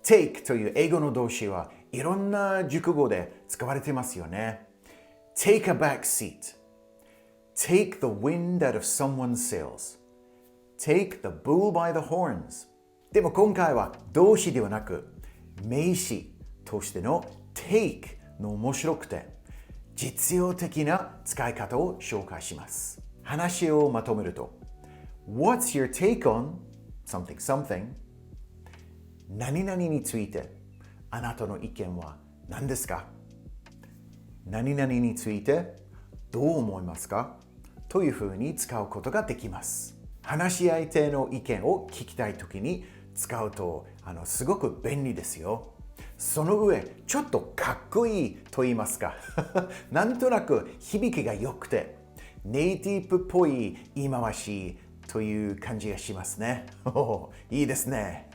take という英語の動詞はいろんな熟語で使われていますよね。take a back seat。take the wind out of someone's sails。take the bull by the horns。でも今回は動詞ではなく名詞としての take の面白くて実用的な使い方を紹介します。話をまとめると What's your take on something something? 何々についてあなたの意見は何ですか？何々についてどう思いますか？というふうに使うことができます。話し相手の意見を聞きたいときに使うとすごく便利ですよ。その上、ちょっとかっこいいと言いますかなんとなく響きが良くてネイティブっぽい言い回しという感じがしますねいいですね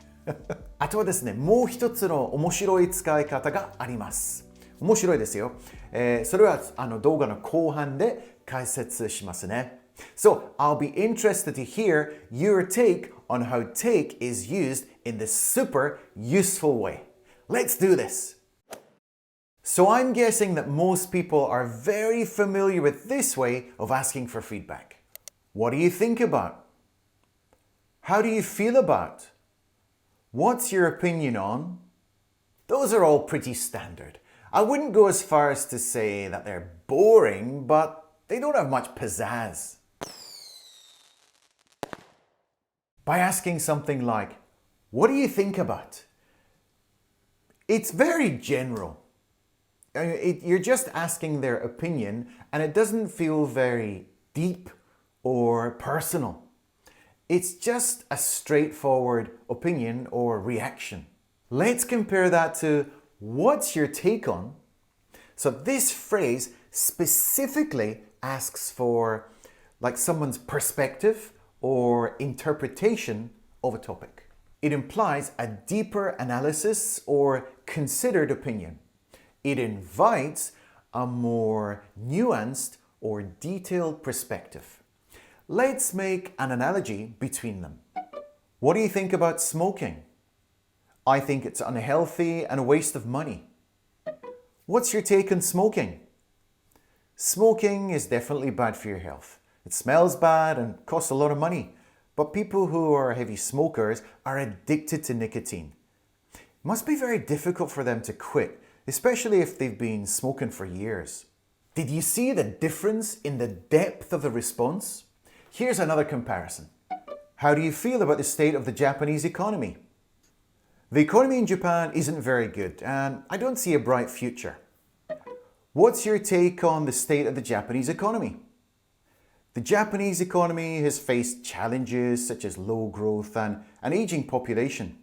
あとはですね、もう一つの面白い使い方があります。面白いですよ。それは動画の後半で解説しますね。So, I'll be interested to hear your take on how take is used in this super useful way. Let's do this. So I'm guessing that most people are very familiar with this way of asking for feedback. What do you think about? How do you feel about? What's your opinion on? Those are all pretty standard. I wouldn't go as far as to say that they're boring, but they don't have much pizzazz. By asking something like, what do you think about? It's very general. You're just asking their opinion and it doesn't feel very deep or personal. It's just a straightforward opinion or reaction. Let's compare that to what's your take on? So this phrase specifically asks for like someone's perspective or interpretation of a topic. It implies a deeper analysis or considered opinion. It invites a more nuanced or detailed perspective. Let's make an analogy between them. What do you think about smoking? I think it's unhealthy and a waste of money. What's your take on smoking? Smoking is definitely bad for your health. It smells bad and costs a lot of money. But people who are heavy smokers are addicted to nicotine. It must be very difficult for them to quit, especially if they've been smoking for years. Did you see the difference in the depth of the response? Here's another comparison. How do you feel about the state of the Japanese economy? The economy in Japan isn't very good, and I don't see a bright future. What's your take on the state of the Japanese economy? The Japanese economy has faced challenges such as low growth and an aging population.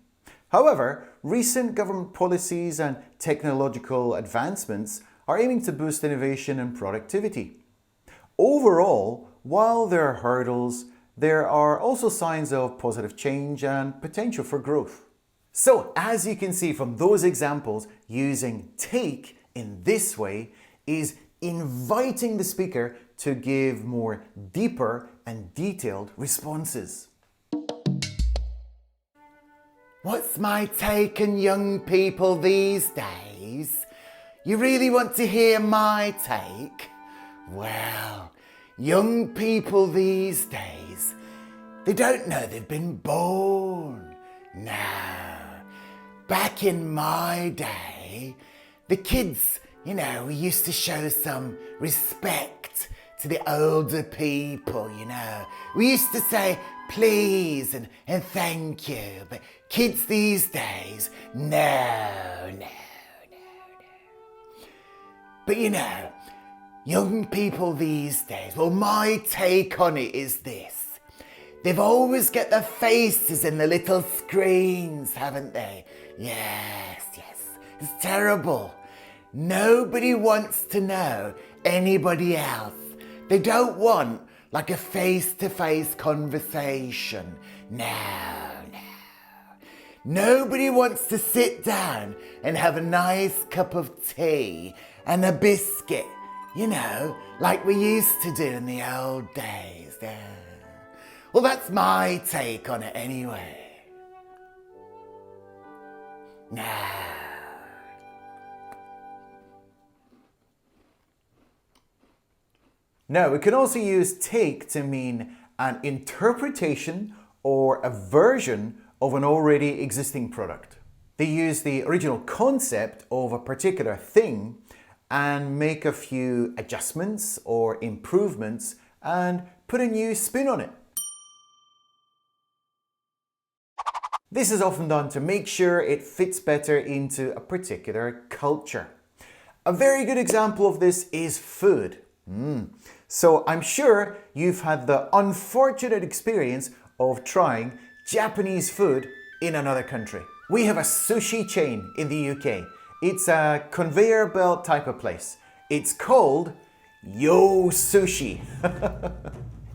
However, recent government policies and technological advancements are aiming to boost innovation and productivity. Overall, while there are hurdles, there are also signs of positive change and potential for growth. So, as you can see from those examples, using take in this way is inviting the speaker to give more deeper and detailed responses. What's my take on young people these days? You really want to hear my take? Well, young people these days, they don't know they've been born. No. Back in my day, the kids, we used to show some respect to the older people, We used to say please and thank you. But kids these days, no. But young people these days, well, my take on it is this. They've always got their faces in the little screens, haven't they? Yes. It's terrible. Nobody wants to know anybody else. They don't want like a face-to-face conversation. No. Nobody wants to sit down and have a nice cup of tea and a biscuit, like we used to do in the old days. Well, that's my take on it anyway. Nah. Now, we can also use take to mean an interpretation or a version of an already existing product. They use the original concept of a particular thing and make a few adjustments or improvements and put a new spin on it. This is often done to make sure it fits better into a particular culture. A very good example of this is food. So I'm sure you've had the unfortunate experience of trying Japanese food in another country. We have a sushi chain in the UK. It's a conveyor belt type of place. It's called Yo Sushi.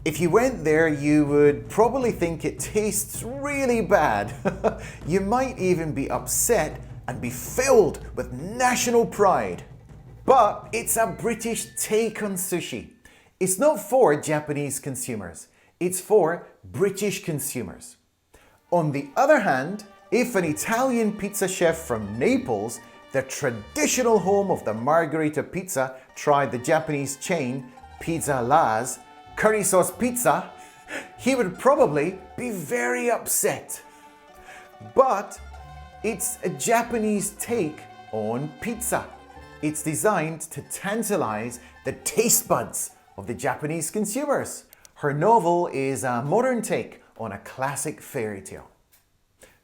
If you went there, you would probably think it tastes really bad. You might even be upset and be filled with national pride. But it's a British take on sushi. It's not for Japanese consumers. It's for British consumers. On the other hand, if an Italian pizza chef from Naples, the traditional home of the margherita pizza, tried the Japanese chain Pizza La's curry sauce pizza, he would probably be very upset. But it's a Japanese take on pizza. It's designed to tantalize the taste buds of the Japanese consumers. Her novel is a modern take on a classic fairy tale.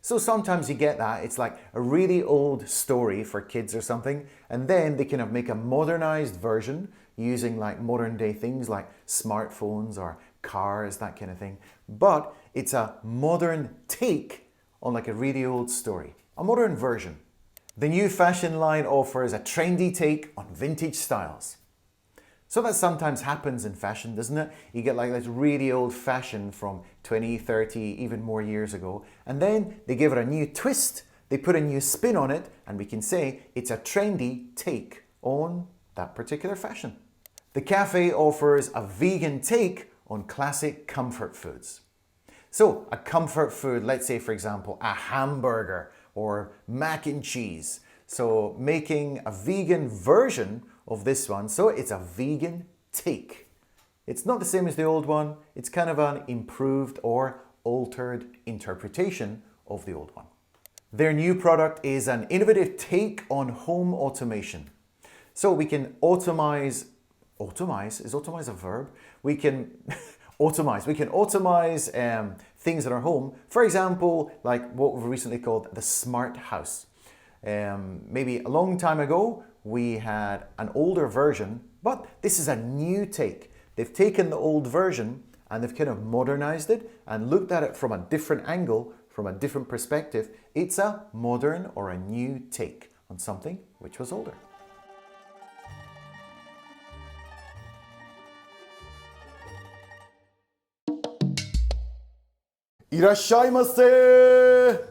So sometimes you get that, it's like a really old story for kids or something, and then they kind of make a modernized version using like modern day things like smartphones or cars, that kind of thing. But it's a modern take on like a really old story, a modern version. The new fashion line offers a trendy take on vintage styles. So that sometimes happens in fashion, doesn't it? You get like this really old fashion from 20, 30, even more years ago, and then they give it a new twist, they put a new spin on it, and we can say it's a trendy take on that particular fashion. The cafe offers a vegan take on classic comfort foods. So a comfort food, let's say for example, a hamburger or mac and cheese. So making a vegan version of this one, so it's a vegan take. It's not the same as the old one, it's kind of an improved or altered interpretation of the old one. Their new product is an innovative take on home automation. So we can automize, is automize a verb? We can automize things in our home. For example, like what we've recently called the smart house. Maybe a long time ago, we had an older version, but this is a new take. They've taken the old version and they've kind of modernized it and looked at it from a different angle, from a different perspective. It's a modern or a new take on something which was older. Irashaimase!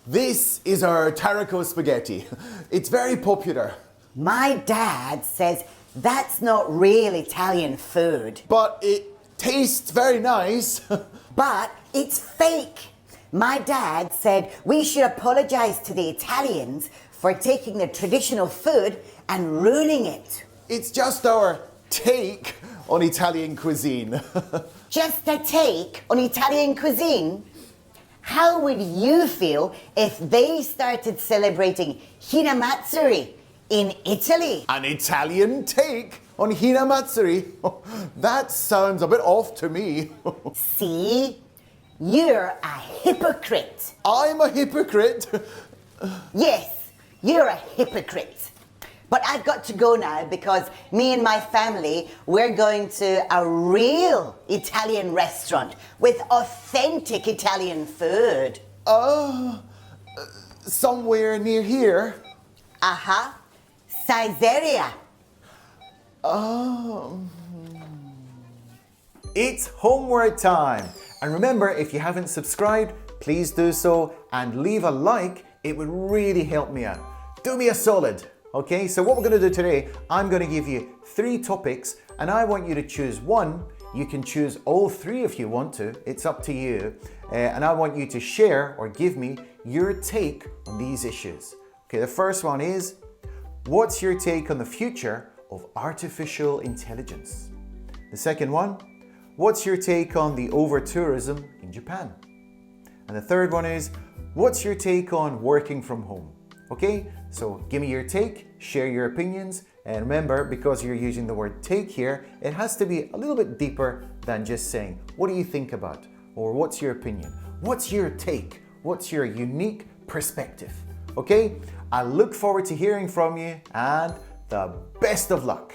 This is our tarraco spaghetti. It's very popular. My dad says that's not real Italian food. But it tastes very nice. But it's fake. My dad said we should apologize to the Italians for taking their traditional food and ruining it. It's just our take on Italian cuisine. Just a take on Italian cuisine? How would you feel if they started celebrating Hinamatsuri in Italy? An Italian take on Hinamatsuri? That sounds a bit off to me. See? You're a hypocrite. I'm a hypocrite? Yes, you're a hypocrite. But I've got to go now because me and my family, we're going to a real Italian restaurant with authentic Italian food. Somewhere near here? Aha, Caesarea. It's homework time. And remember, if you haven't subscribed, please do so and leave a like. It would really help me out. Do me a solid. Okay, so what we're going to do today, I'm going to give you 3 topics and I want you to choose one. You can choose all 3 if you want to, it's up to you. And I want you to share or give me your take on these issues. Okay, the first one is, what's your take on the future of artificial intelligence? The second one, what's your take on the over-tourism in Japan? And the third one is, what's your take on working from home? Okay, so give me your take, share your opinions, and remember, because you're using the word take here, it has to be a little bit deeper than just saying, what do you think about? Or what's your opinion? What's your take? What's your unique perspective? Okay, I look forward to hearing from you, and the best of luck.